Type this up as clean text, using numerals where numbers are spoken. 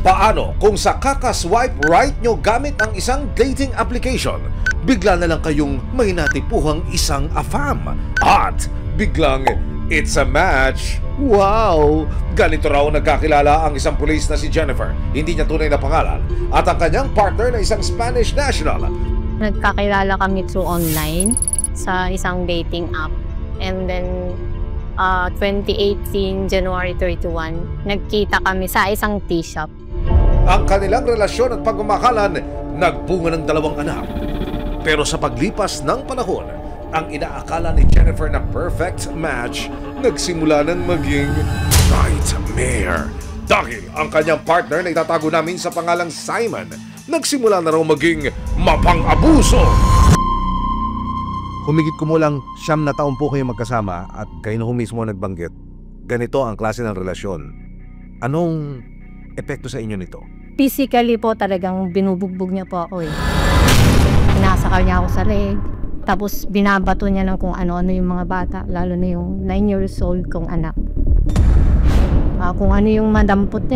Paano kung sa kakaswipe right nyo gamit ang isang dating application, bigla na lang kayong may natipuhang isang afam at biglang it's a match? Wow! Ganito raw nagkakilala ang isang pulis na si Jennifer, hindi niya tunay na pangalan, at ang kanyang partner na isang Spanish national. Nagkakilala kami through online sa isang dating app. And then 2018, January 31, nagkita kami sa isang tea shop. Ang kanilang relasyon at pagmamahalan nagbunga ng 2 anak. Pero sa paglipas ng panahon, ang inaakala ni Jennifer na perfect match nagsimula ng maging nightmare. Dahil ang kanyang partner na itatago namin sa pangalang Simon, nagsimula na raw maging mapang-abuso. Humigit kumulang 9 na taon po kayo magkasama at kayo na mismo nagbanggit. Ganito ang klase ng relasyon. Anong epekto sa inyo nito? Physically po talagang binubugbog niya po ako eh. Pinasakal niya ako sa leg. Tapos binabato niya ng kung ano-ano yung mga bata. Lalo na yung 9 years old kong anak. Kung ano yung madampot niya.